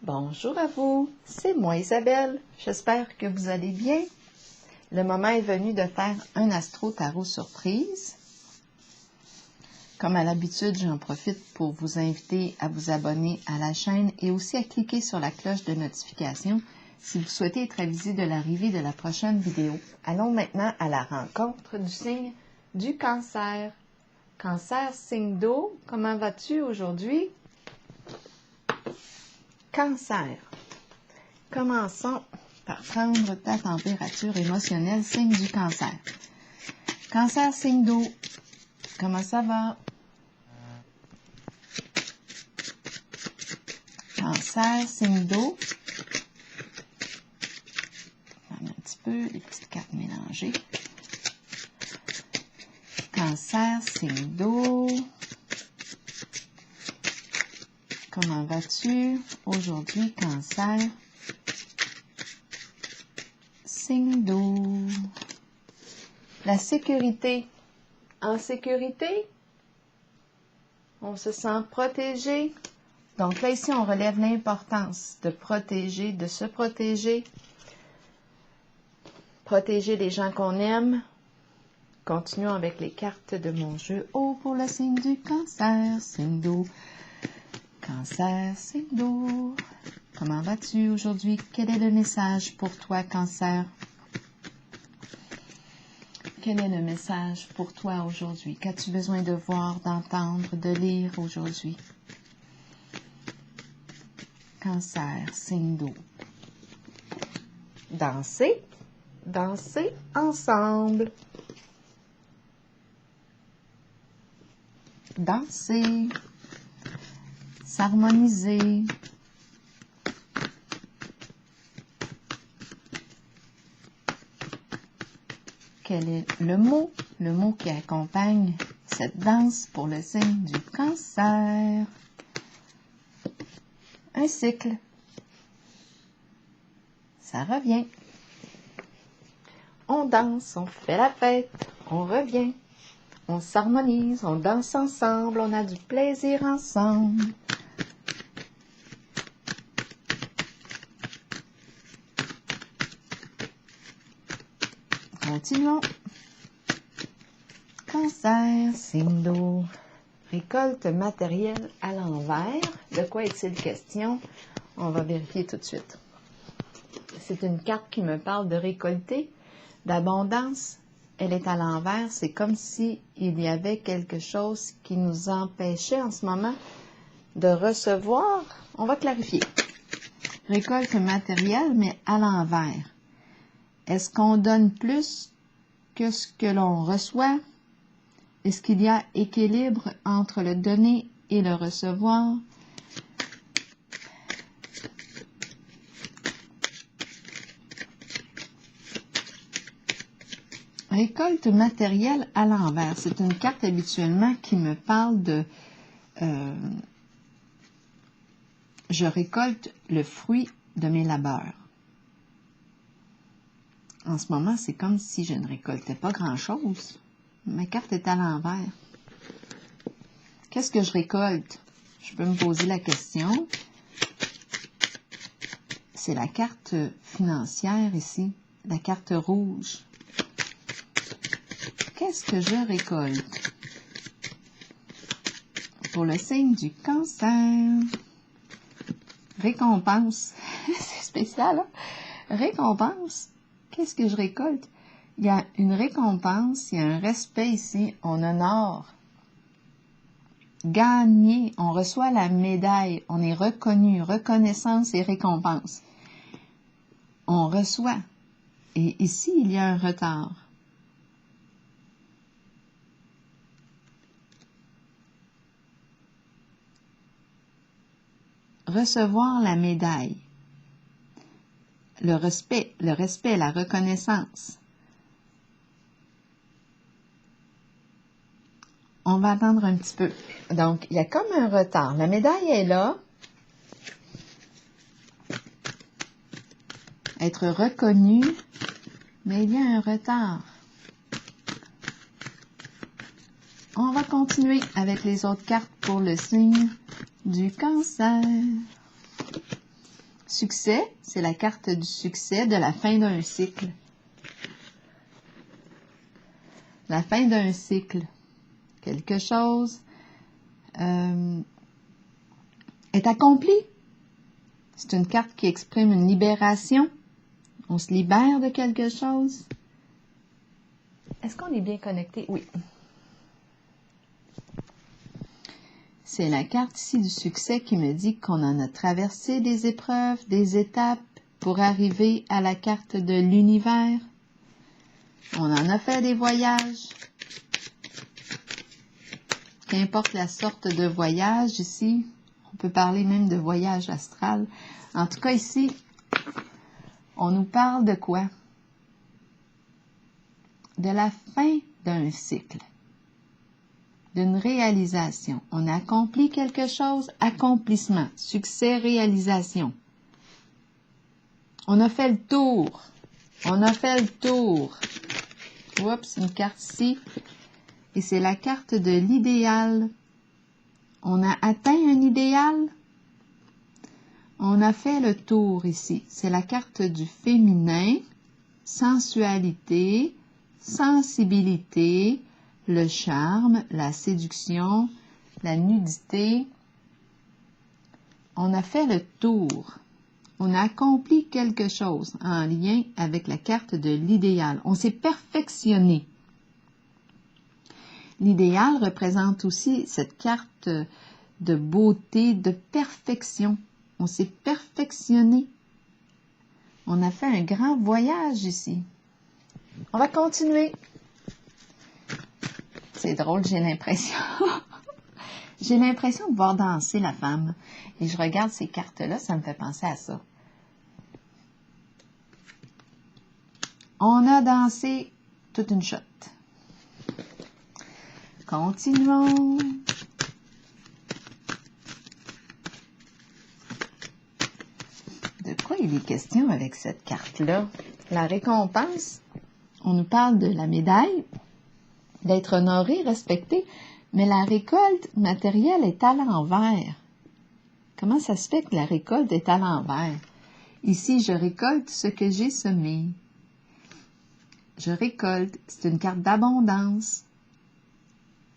Bonjour à vous, c'est moi Isabelle, j'espère que vous allez bien. Le moment est venu de faire un astro tarot surprise. Comme à l'habitude, j'en profite pour vous inviter à vous abonner à la chaîne et aussi à cliquer sur la cloche de notification si vous souhaitez être avisé de l'arrivée de la prochaine vidéo. Allons maintenant à la rencontre du signe du Cancer. Cancer, signe d'eau, comment vas-tu aujourd'hui? Cancer. Commençons par prendre ta température émotionnelle, signe du Cancer. Cancer, signe d'eau, comment ça va? Cancer, signe d'eau. Un petit peu les petites cartes mélangées. Cancer, signe d'eau. Comment vas-tu aujourd'hui, Cancer? Signe d'eau. La sécurité. En sécurité, on se sent protégé. Donc là, ici, on relève l'importance de protéger, de se protéger. Protéger les gens qu'on aime. Continuons avec les cartes de mon jeu. Oh, pour le signe du Cancer, signe d'eau. Cancer, signe d'eau. Comment vas-tu aujourd'hui? Quel est le message pour toi, Cancer? Quel est le message pour toi aujourd'hui? Qu'as-tu besoin de voir, d'entendre, de lire aujourd'hui? Cancer, signe d'eau. Danser, danser ensemble. Danser, s'harmoniser. Quel est le mot qui accompagne cette danse pour le signe du Cancer? Un cycle. Ça revient. On danse, on fait la fête, on revient. On s'harmonise, on danse ensemble, on a du plaisir ensemble. Continuons. Cancer, signe d'eau. Récolte matérielle à l'envers. De quoi est-il question? On va vérifier tout de suite. C'est une carte qui me parle de récolter, d'abondance. Elle est à l'envers. C'est comme si il y avait quelque chose qui nous empêchait en ce moment de recevoir. On va clarifier. Récolte matérielle, mais à l'envers. Est-ce qu'on donne plus que ce que l'on reçoit? Est-ce qu'il y a équilibre entre le donner et le recevoir? Récolte matérielle à l'envers. C'est une carte habituellement qui me parle de je récolte le fruit de mes labeurs. En ce moment, c'est comme si je ne récoltais pas grand-chose. Ma carte est à l'envers. Qu'est-ce que je récolte? Je peux me poser la question. C'est la carte financière ici, la carte rouge. Qu'est-ce que je récolte? Pour le signe du Cancer. Récompense. C'est spécial, hein? Récompense. Qu'est-ce que je récolte? Il y a une récompense, il y a un respect ici, on honore. Gagner, on reçoit la médaille, on est reconnu, reconnaissance et récompense. On reçoit. Et ici, il y a un retard. Recevoir la médaille. Le respect, la reconnaissance. On va attendre un petit peu. Donc, il y a comme un retard. La médaille est là. Être reconnu, mais il y a un retard. On va continuer avec les autres cartes pour le signe du Cancer. Succès, c'est la carte du succès de la fin d'un cycle. La fin d'un cycle. Quelque chose est accompli. C'est une carte qui exprime une libération. On se libère de quelque chose. Est-ce qu'on est bien connecté? Oui. C'est la carte ici du succès qui me dit qu'on en a traversé des épreuves, des étapes pour arriver à la carte de l'univers. On en a fait des voyages. Qu'importe la sorte de voyage ici, on peut parler même de voyage astral. En tout cas ici, on nous parle de quoi? De la fin d'un cycle. D'une réalisation. On a accompli quelque chose, accomplissement, succès, réalisation. On a fait le tour. On a fait le tour. Oups, une carte ici. Et c'est la carte de l'idéal. On a atteint un idéal. On a fait le tour ici. C'est la carte du féminin, sensualité, sensibilité, le charme, la séduction, la nudité. On a fait le tour. On a accompli quelque chose en lien avec la carte de l'idéal. On s'est perfectionné. L'idéal représente aussi cette carte de beauté, de perfection. On s'est perfectionné. On a fait un grand voyage ici. On va continuer. C'est drôle, j'ai l'impression. J'ai l'impression de voir danser la femme. Et je regarde ces cartes-là, ça me fait penser à ça. On a dansé toute une shot. Continuons. De quoi il est question avec cette carte-là? La récompense, on nous parle de la médaille, d'être honoré, respecté, mais la récolte matérielle est à l'envers. Comment ça se fait que la récolte est à l'envers? Ici, je récolte ce que j'ai semé. Je récolte, c'est une carte d'abondance.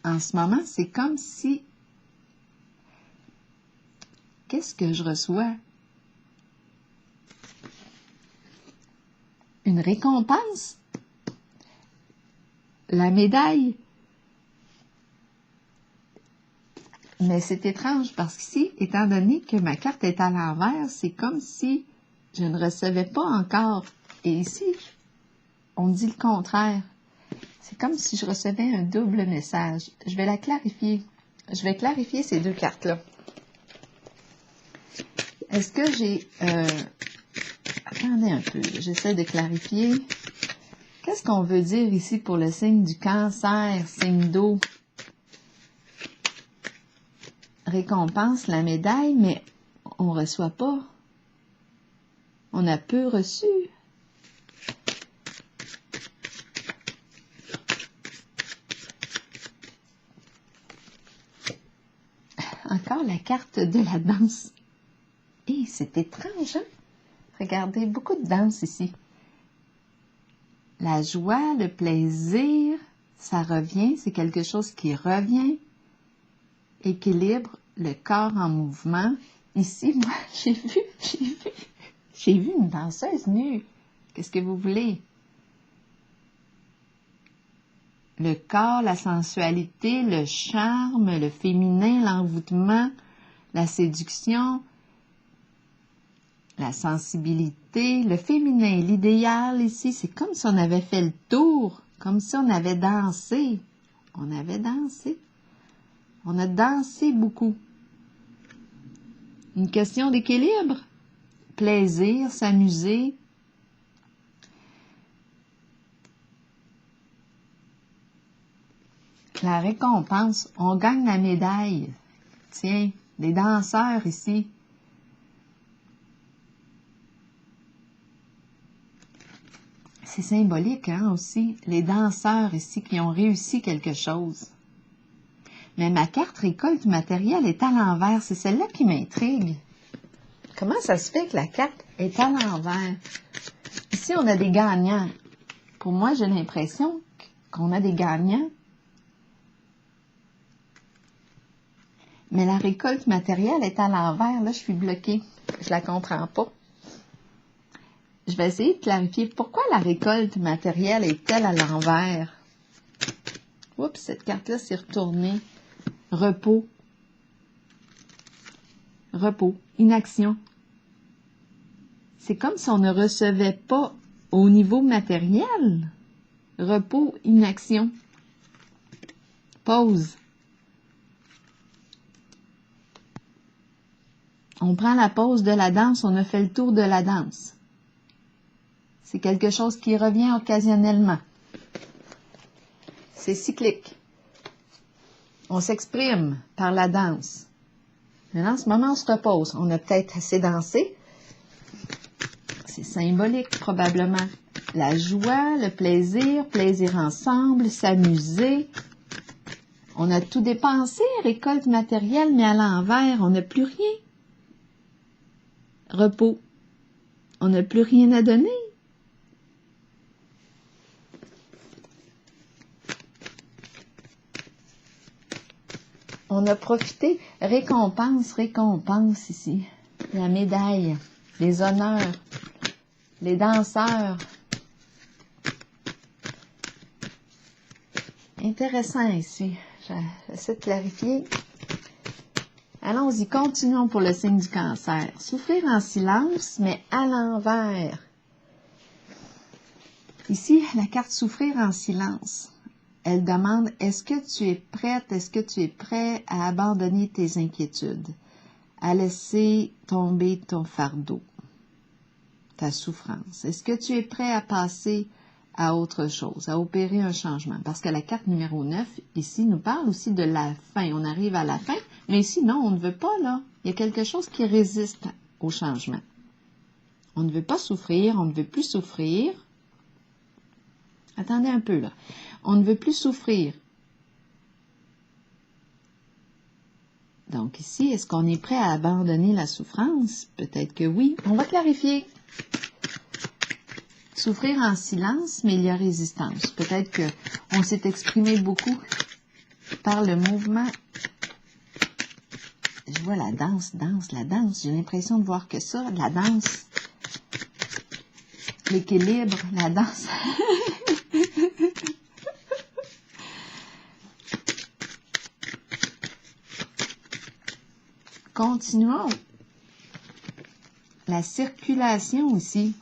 En ce moment, c'est comme si... Qu'est-ce que je reçois? Une récompense? La médaille? Mais c'est étrange parce qu'ici, étant donné que ma carte est à l'envers, c'est comme si je ne recevais pas encore. Et ici, on dit le contraire. C'est comme si je recevais un double message. Je vais la clarifier. Je vais clarifier ces deux cartes-là. Est-ce que j'ai... Attendez un peu, j'essaie de clarifier. Qu'est-ce qu'on veut dire ici pour le signe du Cancer, signe d'eau? Récompense, la médaille, mais on ne reçoit pas. On a peu reçu. Encore la carte de la danse. Et c'est étrange, hein? Regardez, beaucoup de danse ici. La joie, le plaisir, ça revient, c'est quelque chose qui revient. Équilibre, le corps en mouvement. Ici, moi, j'ai vu une danseuse nue. Qu'est-ce que vous voulez? Le corps, la sensualité, le charme, le féminin, l'envoûtement, la séduction, la sensibilité, le féminin, l'idéal ici, c'est comme si on avait fait le tour, comme si on avait dansé. On avait dansé. On a dansé beaucoup. Une question d'équilibre, plaisir, s'amuser. La récompense, on gagne la médaille. Tiens, les danseurs ici. C'est symbolique, hein, aussi. Les danseurs ici qui ont réussi quelque chose. Mais ma carte récolte matérielle est à l'envers. C'est celle-là qui m'intrigue. Comment ça se fait que la carte est à l'envers? Ici, on a des gagnants. Pour moi, j'ai l'impression qu'on a des gagnants. Mais la récolte matérielle est à l'envers. Là, je suis bloquée. Je la comprends pas. Je vais essayer de clarifier pourquoi la récolte matérielle est-elle à l'envers. Oups, cette carte-là s'est retournée. Repos. Repos. Inaction. C'est comme si on ne recevait pas au niveau matériel. Repos, inaction. Pause. On prend la pause de la danse, on a fait le tour de la danse. C'est quelque chose qui revient occasionnellement. C'est cyclique. On s'exprime par la danse. Maintenant, en ce moment, on se repose. On a peut-être assez dansé. C'est symbolique, probablement. La joie, le plaisir, plaisir ensemble, s'amuser. On a tout dépensé, récolte matérielle, mais à l'envers, on n'a plus rien. Repos. On n'a plus rien à donner. On a profité. Récompense, récompense ici. La médaille, les honneurs, les danseurs. Intéressant ici. J'essaie de clarifier. Allons-y, continuons pour le signe du Cancer. Souffrir en silence, mais à l'envers. Ici, la carte souffrir en silence. Elle demande, est-ce que tu es prête, est-ce que tu es prêt à abandonner tes inquiétudes, à laisser tomber ton fardeau, ta souffrance? Est-ce que tu es prêt à passer à autre chose, à opérer un changement? Parce que la carte numéro 9, ici, nous parle aussi de la fin. On arrive à la fin, mais ici, non, on ne veut pas, là. Il y a quelque chose qui résiste au changement. On ne veut pas souffrir, on ne veut plus souffrir. Attendez un peu, là. On ne veut plus souffrir. Donc ici, est-ce qu'on est prêt à abandonner la souffrance? Peut-être que oui. On va clarifier. Souffrir en silence, mais il y a résistance. Peut-être qu'on s'est exprimé beaucoup par le mouvement. Je vois la danse. J'ai l'impression de voir que ça, la danse. L'équilibre, la danse. Continuons. La circulation aussi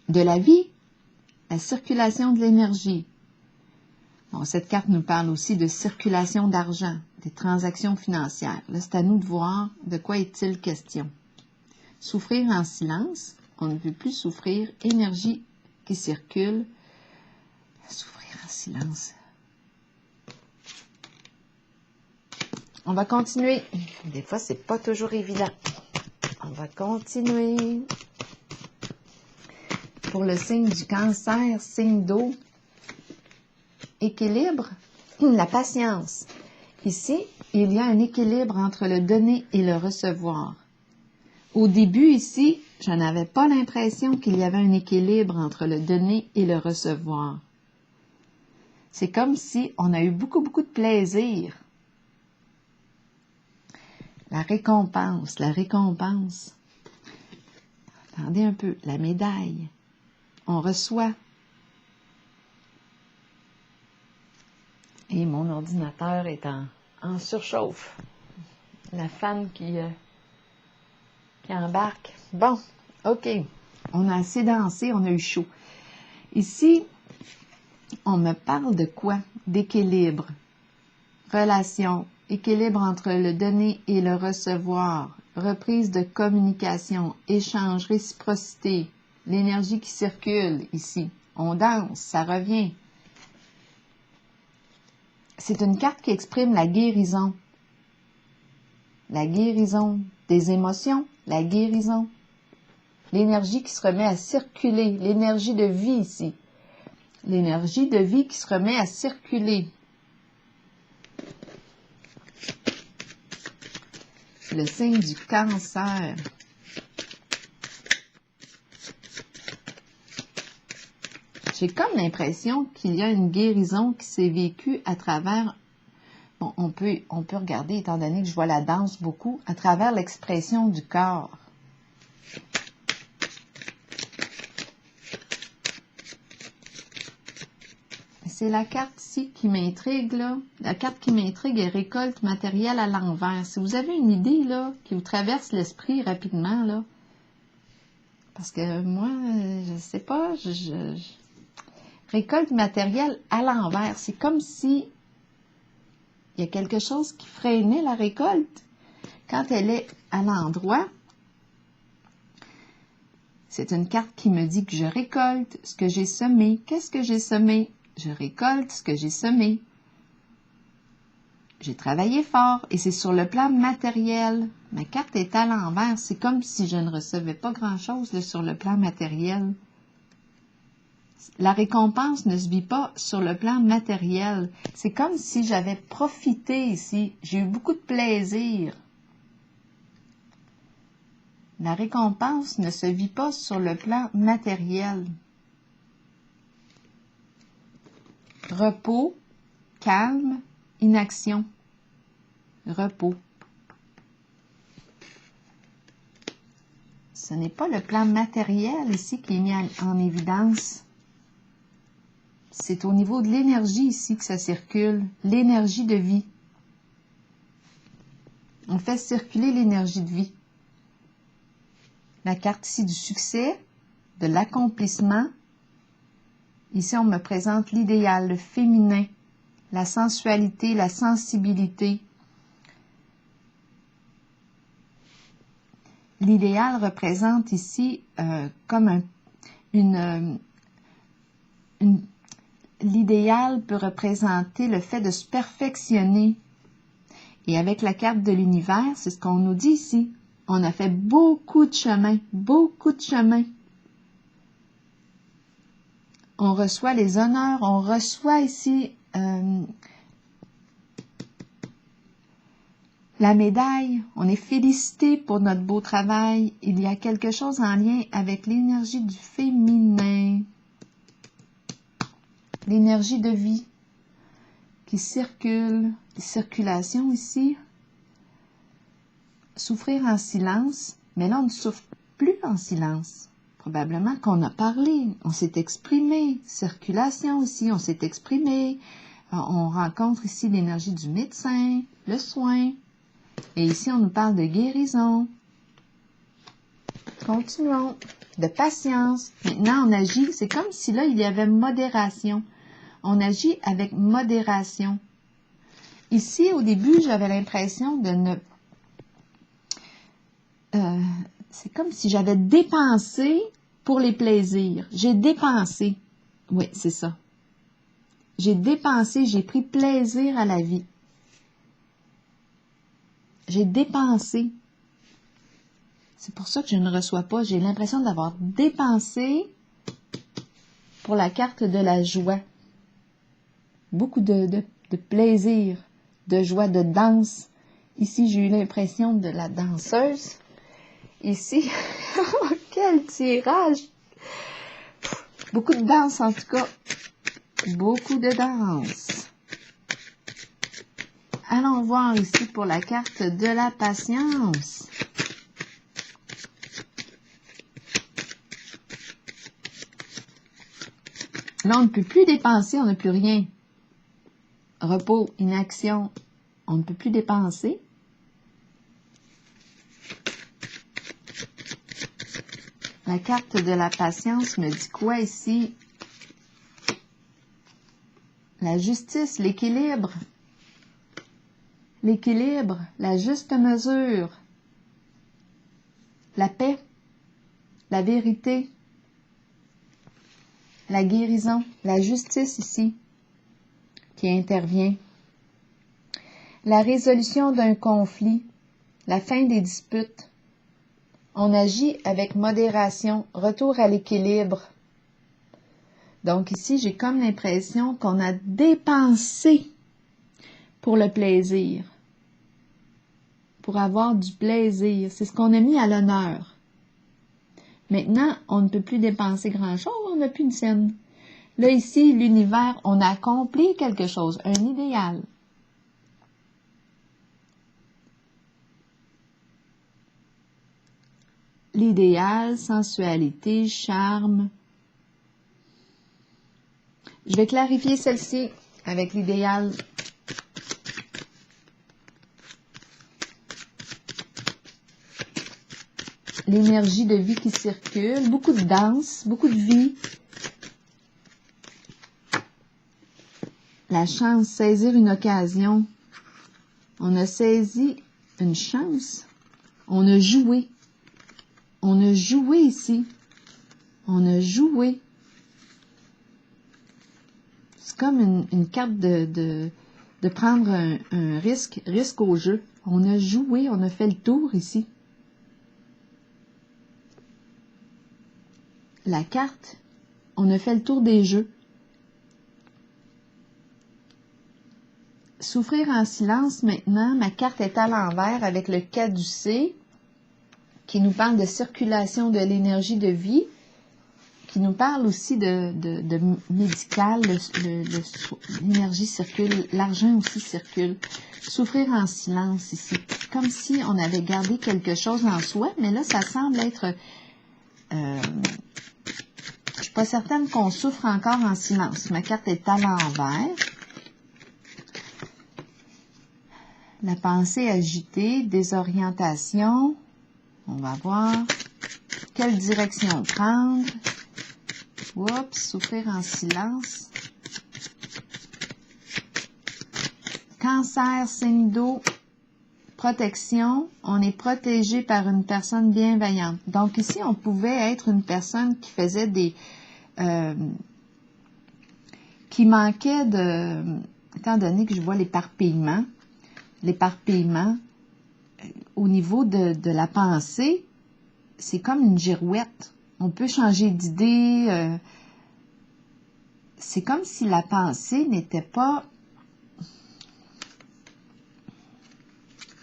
de la vie, la circulation de l'énergie. Bon, cette carte nous parle aussi de circulation d'argent, des transactions financières. Là, c'est à nous de voir de quoi est-il question. Souffrir en silence, on ne veut plus souffrir, énergie qui circule. Souffrir en silence. On va continuer. Des fois, c'est pas toujours évident. On va continuer. Pour le signe du Cancer, signe d'eau, équilibre, la patience. Ici, il y a un équilibre entre le donner et le recevoir. Au début, ici, je n'avais pas l'impression qu'il y avait un équilibre entre le donner et le recevoir. C'est comme si on a eu beaucoup de plaisir. La récompense. Attendez un peu, la médaille. On reçoit. Et mon ordinateur est en surchauffe. La fan qui embarque. Bon, OK. On a assez dansé, on a eu chaud. Ici, on me parle de quoi? D'équilibre. Relation. Équilibre entre le donner et le recevoir. Reprise de communication. Échange, réciprocité. L'énergie qui circule ici. On danse, ça revient. C'est une carte qui exprime la guérison. La guérison des émotions, la guérison. L'énergie qui se remet à circuler, l'énergie de vie ici. L'énergie de vie qui se remet à circuler. Le signe du Cancer. J'ai comme l'impression qu'il y a une guérison qui s'est vécue à travers, bon, on peut regarder, étant donné que je vois la danse beaucoup, à travers l'expression du corps. C'est la carte ici qui m'intrigue, là. La carte qui m'intrigue est récolte matérielle à l'envers. Si vous avez une idée, là, qui vous traverse l'esprit rapidement, là, parce que moi, je sais pas, récolte matérielle à l'envers. C'est comme si il y a quelque chose qui freinait la récolte. Quand elle est à l'endroit, c'est une carte qui me dit que je récolte ce que j'ai semé. Qu'est-ce que j'ai semé? Je récolte ce que j'ai semé. J'ai travaillé fort et c'est sur le plan matériel. Ma carte est à l'envers. C'est comme si je ne recevais pas grand-chose sur le plan matériel. La récompense ne se vit pas sur le plan matériel. C'est comme si j'avais profité ici. J'ai eu beaucoup de plaisir. La récompense ne se vit pas sur le plan matériel. Repos, calme, inaction. Repos. Ce n'est pas le plan matériel ici qui est mis en évidence. C'est au niveau de l'énergie ici que ça circule. L'énergie de vie. On fait circuler l'énergie de vie. La carte ici du succès, de l'accomplissement. Ici, on me présente l'idéal, le féminin, la sensualité, la sensibilité. L'idéal représente ici comme l'idéal peut représenter le fait de se perfectionner. Et avec la carte de l'univers, c'est ce qu'on nous dit ici. On a fait beaucoup de chemin, beaucoup de chemin. On reçoit les honneurs, on reçoit ici la médaille, on est félicité pour notre beau travail. Il y a quelque chose en lien avec l'énergie du féminin, l'énergie de vie qui circule, circulation ici. Souffrir en silence, mais là on ne souffre plus en silence. Probablement qu'on a parlé, on s'est exprimé, circulation ici, on s'est exprimé, on rencontre ici l'énergie du médecin, le soin, et ici on nous parle de guérison. Continuons, de patience. Maintenant on agit, c'est comme si là il y avait modération. On agit avec modération. Ici au début j'avais l'impression de ne... c'est comme si j'avais dépensé pour les plaisirs. J'ai dépensé. Oui, c'est ça. J'ai dépensé, j'ai pris plaisir à la vie. J'ai dépensé. C'est pour ça que je ne reçois pas. J'ai l'impression d'avoir dépensé pour la carte de la joie. Beaucoup de plaisir, de joie, de danse. Ici, j'ai eu l'impression de la danseuse. Ici, quel tirage! Beaucoup de danse en tout cas. Beaucoup de danse. Allons voir ici pour la carte de la patience. Là, on ne peut plus dépenser, on n'a plus rien. Repos, inaction, on ne peut plus dépenser. La carte de la patience me dit quoi ici? La justice, l'équilibre. L'équilibre, la juste mesure. La paix, la vérité. La guérison, la justice ici qui intervient. La résolution d'un conflit, la fin des disputes. On agit avec modération, retour à l'équilibre. Donc ici, j'ai comme l'impression qu'on a dépensé pour le plaisir, pour avoir du plaisir. C'est ce qu'on a mis à l'honneur. Maintenant, on ne peut plus dépenser grand-chose, on n'a plus de scène. Là, ici, l'univers, on a accompli quelque chose, un idéal. L'idéal, sensualité, charme. Je vais clarifier celle-ci avec l'idéal. L'énergie de vie qui circule, beaucoup de danse, beaucoup de vie. La chance, saisir une occasion. On a saisi une chance. On a joué. On a joué ici. On a joué. C'est comme une carte de prendre un risque au jeu. On a joué, on a fait le tour ici. La carte, on a fait le tour des jeux. Souffrir en silence maintenant, ma carte est à l'envers avec le caducé qui nous parle de circulation de l'énergie de vie, qui nous parle aussi de médical, l'énergie circule, l'argent aussi circule. Souffrir en silence ici, comme si on avait gardé quelque chose en soi, mais là ça semble être... je suis pas certaine qu'on souffre encore en silence. Ma carte est à l'envers. La pensée agitée, désorientation. On va voir quelle direction prendre. Oups, souffrir en silence. Cancer, signe d'eau, protection. On est protégé par une personne bienveillante. Donc ici, on pouvait être une personne qui faisait des... qui manquait de... Étant donné que je vois l'éparpillement, au niveau de la pensée, c'est comme une girouette. On peut changer d'idée. C'est comme si la pensée n'était pas...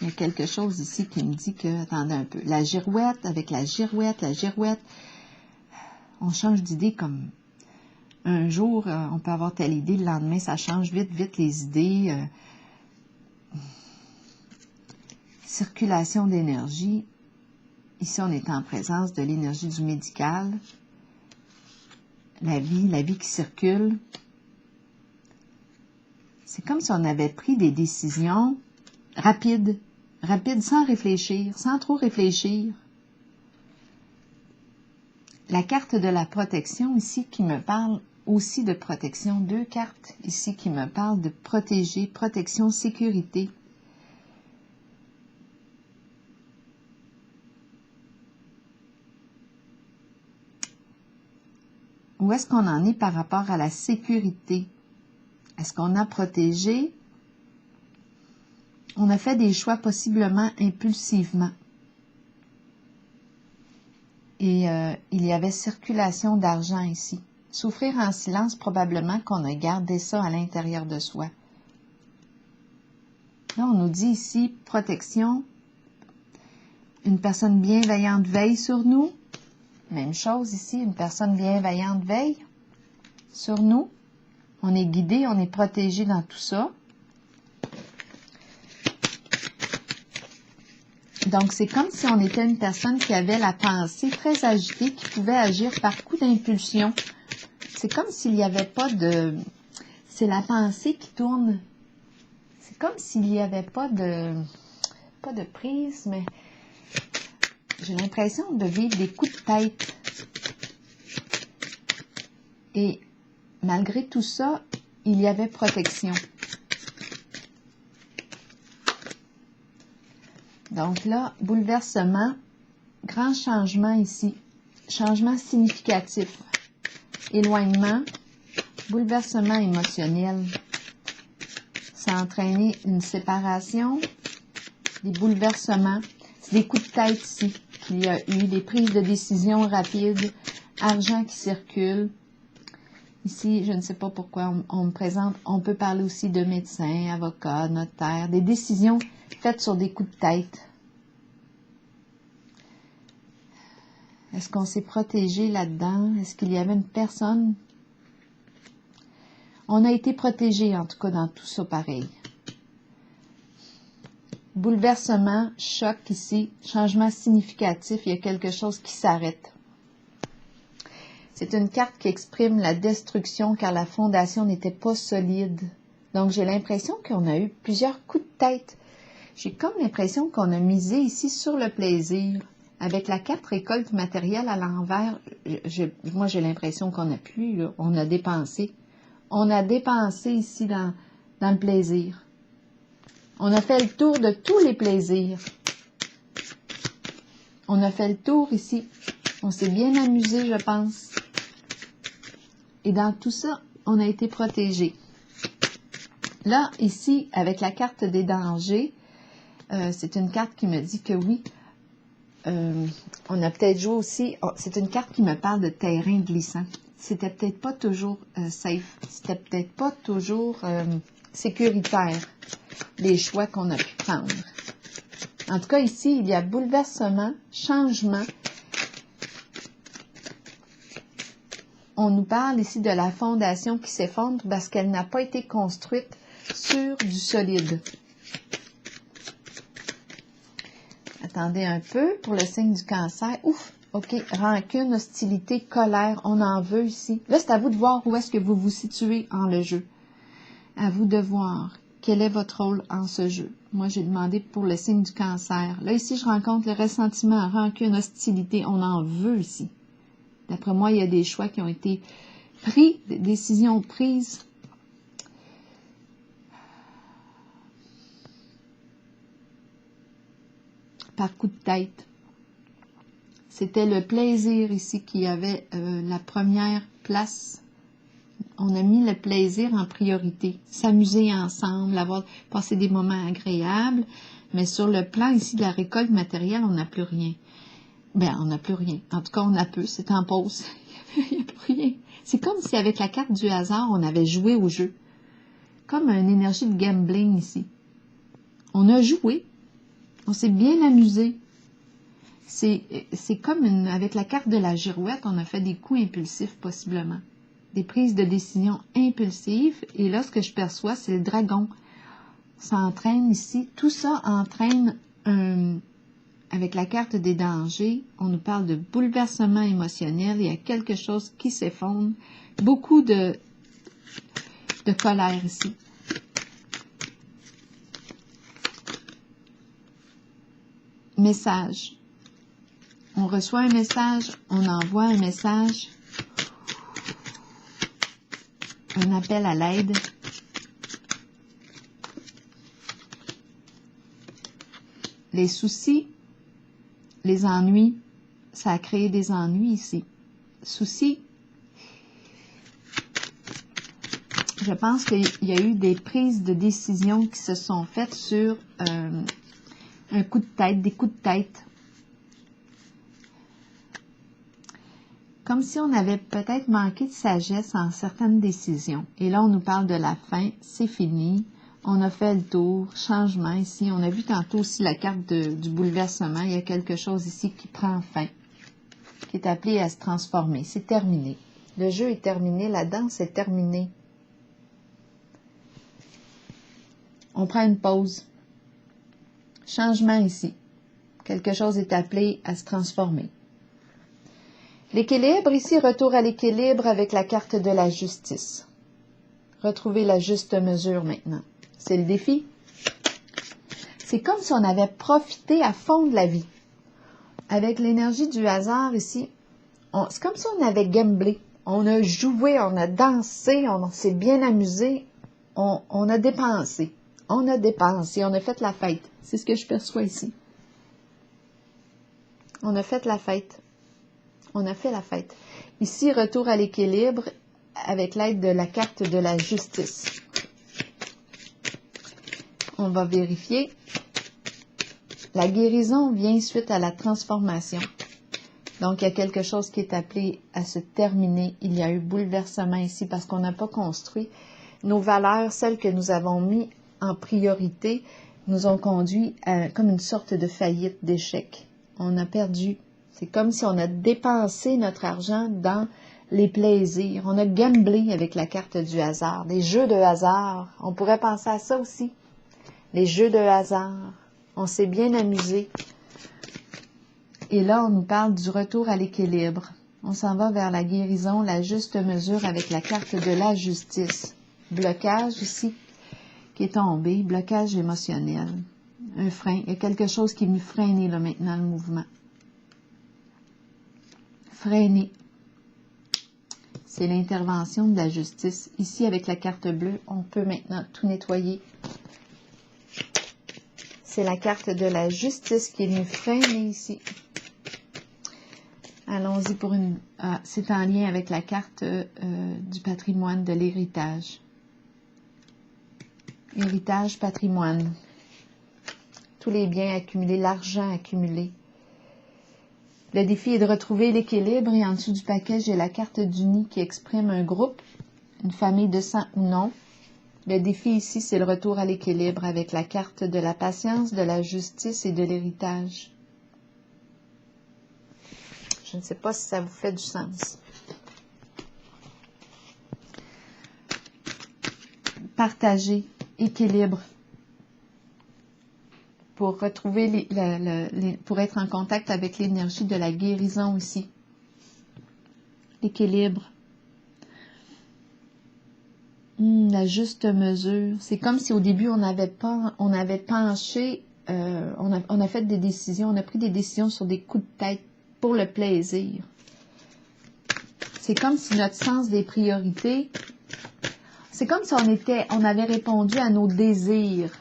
Il y a quelque chose ici qui me dit que... Attendez un peu. La girouette, avec la girouette, on change d'idée comme... Un jour, on peut avoir telle idée, le lendemain, ça change vite les idées. Circulation d'énergie. Ici, on est en présence de l'énergie du médical. La vie qui circule. C'est comme si on avait pris des décisions rapides sans réfléchir, sans trop réfléchir. La carte de la protection ici qui me parle aussi de protection. 2 cartes ici qui me parlent de protéger, protection, sécurité. Où est-ce qu'on en est par rapport à la sécurité? Est-ce qu'on a protégé? On a fait des choix possiblement impulsivement. Et il y avait circulation d'argent ici. Souffrir en silence, probablement qu'on a gardé ça à l'intérieur de soi. Là, on nous dit ici, protection. Une personne bienveillante veille sur nous. Même chose ici, une personne bienveillante veille sur nous. On est guidé, on est protégé dans tout ça. Donc, c'est comme si on était une personne qui avait la pensée très agitée, qui pouvait agir par coup d'impulsion. C'est comme s'il n'y avait pas de... C'est la pensée qui tourne. C'est comme s'il n'y avait pas de prise, mais j'ai l'impression de vivre des coups de tête. Et malgré tout ça, il y avait protection. Donc là, bouleversement, grand changement ici. Changement significatif. Éloignement, bouleversement émotionnel. Ça a entraîné une séparation, des bouleversements. C'est des coups de tête ici qu'il y a eu, des prises de décision rapides, argent qui circule. Ici, je ne sais pas pourquoi on me présente, on peut parler aussi de médecin, avocat, notaire, des décisions faites sur des coups de tête. Est-ce qu'on s'est protégé là-dedans? Est-ce qu'il y avait une personne On a été protégé, en tout cas, dans tout ça pareil. Bouleversement, choc ici, changement significatif, il y a quelque chose qui s'arrête. C'est une carte qui exprime la destruction car la fondation n'était pas solide. Donc, j'ai l'impression qu'on a eu plusieurs coups de tête. J'ai comme l'impression qu'on a misé ici sur le plaisir. Avec la carte récolte matérielle à l'envers, moi, j'ai l'impression qu'on n'a plus, là, on a dépensé. On a dépensé ici dans le plaisir. On a fait le tour de tous les plaisirs. On a fait le tour ici. On s'est bien amusé, je pense. Et dans tout ça, on a été protégé. Là, ici, avec la carte des dangers, c'est une carte qui me dit que oui, on a peut-être joué aussi, c'est une carte qui me parle de terrain glissant. C'était peut-être pas toujours safe, c'était peut-être pas toujours sécuritaire, les choix qu'on a pu prendre. En tout cas, ici, il y a bouleversement, changement. On nous parle ici de la fondation qui s'effondre parce qu'elle n'a pas été construite sur du solide. Attendez un peu pour le signe du cancer. Ouf! OK. Rancune, hostilité, colère. On en veut ici. Là, c'est à vous de voir où est-ce que vous vous situez en le jeu. À vous de voir quel est votre rôle en ce jeu. Moi, j'ai demandé pour le signe du cancer. Là, ici, je rencontre le ressentiment, rancune, hostilité. On en veut ici. D'après moi, il y a des choix qui ont été pris, des décisions prises. Par coup de tête. C'était le plaisir ici qui avait la première place. On a mis le plaisir en priorité. S'amuser ensemble, avoir passé des moments agréables. Mais sur le plan ici de la récolte matérielle, on n'a plus rien. Ben, on n'a plus rien. En tout cas, on a peu. C'est en pause. Il n'y a plus rien. C'est comme si avec la carte du hasard, on avait joué au jeu. Comme une énergie de gambling ici. On a joué. On s'est bien amusé. C'est comme avec la carte de la girouette, on a fait des coups impulsifs possiblement. Des prises de décision impulsives. Et là, ce que je perçois, c'est le dragon. Ça entraîne ici. Tout ça entraîne avec la carte des dangers. On nous parle de bouleversement émotionnel. Il y a quelque chose qui s'effondre. Beaucoup de colère ici. Message. On reçoit un message, on envoie un message, un appel à l'aide. Les soucis, les ennuis, ça a créé des ennuis ici. Soucis, je pense qu'il y a eu des prises de décision qui se sont faites sur un coup de tête, des coups de tête. Comme si on avait peut-être manqué de sagesse en certaines décisions. Et là, on nous parle de la fin, c'est fini. On a fait le tour, changement ici. On a vu tantôt aussi la carte du bouleversement. Il y a quelque chose ici qui prend fin, qui est appelé à se transformer. C'est terminé. Le jeu est terminé, la danse est terminée. On prend une pause. Changement ici. Quelque chose est appelé à se transformer. L'équilibre, ici, retour à l'équilibre avec la carte de la justice. Retrouver la juste mesure maintenant. C'est le défi. C'est comme si on avait profité à fond de la vie. Avec l'énergie du hasard ici, c'est comme si on avait gamblé. On a joué, on a dansé, on s'est bien amusé, on a dépensé. On a dépensé, on a fait la fête. C'est ce que je perçois ici. On a fait la fête. On a fait la fête. Ici, retour à l'équilibre avec l'aide de la carte de la justice. On va vérifier. La guérison vient suite à la transformation. Donc, il y a quelque chose qui est appelé à se terminer. Il y a eu bouleversement ici parce qu'on n'a pas construit. Nos valeurs, celles que nous avons mis en priorité, nous ont conduit à comme une sorte de faillite, d'échec. On a perdu. C'est comme si on a dépensé notre argent dans les plaisirs. On a gamblé avec la carte du hasard, des jeux de hasard. On pourrait penser à ça aussi. Les jeux de hasard. On s'est bien amusé. Et là, on nous parle du retour à l'équilibre. On s'en va vers la guérison, la juste mesure avec la carte de la justice. Blocage ici qui est tombé, blocage émotionnel. Un frein. Il y a quelque chose qui est venu freiner là maintenant le mouvement. Freiner. C'est l'intervention de la justice. Ici, avec la carte bleue, on peut maintenant tout nettoyer. C'est la carte de la justice qui est venue freiner ici. Allons-y pour une... Ah, c'est en lien avec la carte du patrimoine, de l'héritage. Héritage, patrimoine. Tous les biens accumulés, l'argent accumulé. Le défi est de retrouver l'équilibre et en dessous du paquet, j'ai la carte du nid qui exprime un groupe, une famille de sang ou non. Le défi ici, c'est le retour à l'équilibre avec la carte de la patience, de la justice et de l'héritage. Je ne sais pas si ça vous fait du sens. Partager, équilibre. Pour retrouver, pour être en contact avec l'énergie de la guérison ici. L'équilibre. La juste mesure. C'est comme si au début, on avait penché, on a fait des décisions, on a pris des décisions sur des coups de tête pour le plaisir. C'est comme si notre sens des priorités, c'est comme si on avait répondu à nos désirs.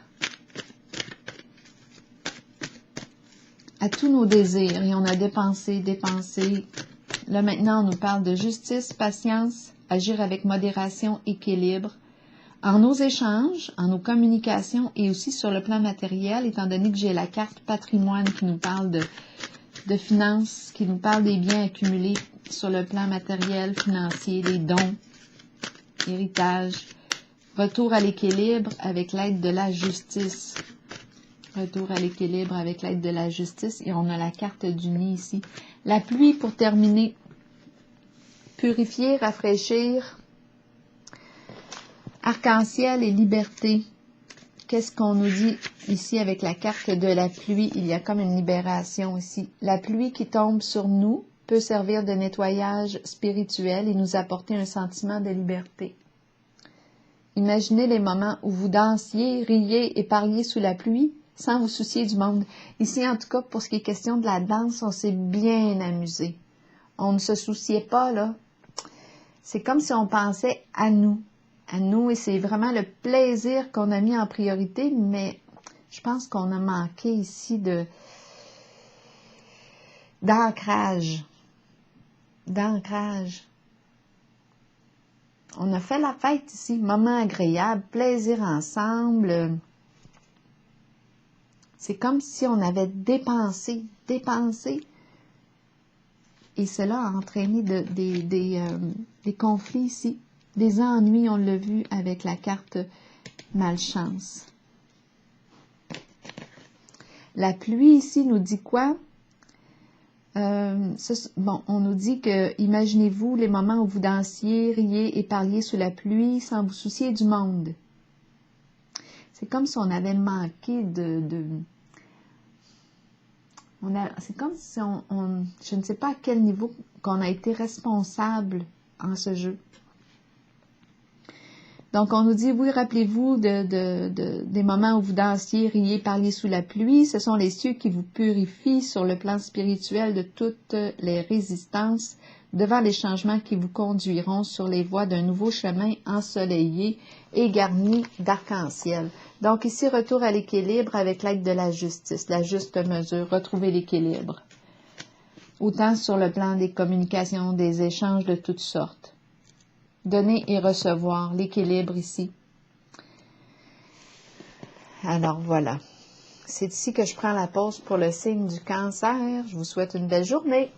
À tous nos désirs et on a dépensé. Là maintenant, on nous parle de justice, patience, agir avec modération, équilibre, en nos échanges, en nos communications et aussi sur le plan matériel, étant donné que j'ai la carte patrimoine qui nous parle de finances, qui nous parle des biens accumulés sur le plan matériel, financier, des dons, héritage, retour à l'équilibre avec l'aide de la justice. Retour à l'équilibre avec l'aide de la justice. Et on a la carte du nid ici. La pluie pour terminer. Purifier, rafraîchir. Arc-en-ciel et liberté. Qu'est-ce qu'on nous dit ici avec la carte de la pluie? Il y a comme une libération ici. La pluie qui tombe sur nous peut servir de nettoyage spirituel et nous apporter un sentiment de liberté. Imaginez les moments où vous dansiez, riez et parliez sous la pluie, sans vous soucier du monde. Ici, en tout cas, pour ce qui est question de la danse, on s'est bien amusé. On ne se souciait pas, là. C'est comme si on pensait à nous, et c'est vraiment le plaisir qu'on a mis en priorité, mais je pense qu'on a manqué ici d'ancrage. On a fait la fête ici, moment agréable, plaisir ensemble. C'est comme si on avait dépensé, et cela a entraîné des conflits ici, des ennuis, on l'a vu avec la carte malchance. La pluie ici nous dit quoi? On nous dit que, imaginez-vous les moments où vous dansiez, riez et parliez sous la pluie sans vous soucier du monde. C'est comme si on avait manqué c'est comme si je ne sais pas à quel niveau qu'on a été responsable en ce jeu. Donc, on nous dit, oui, rappelez-vous des moments où vous dansiez, riez, parliez sous la pluie. Ce sont les cieux qui vous purifient sur le plan spirituel de toutes les résistances devant les changements qui vous conduiront sur les voies d'un nouveau chemin ensoleillé et garni d'arc-en-ciel. Donc, ici, retour à l'équilibre avec l'aide de la justice, la juste mesure, retrouver l'équilibre. Autant sur le plan des communications, des échanges de toutes sortes. Donner et recevoir, l'équilibre ici. Alors voilà, c'est ici que je prends la pause pour le signe du Cancer. Je vous souhaite une belle journée.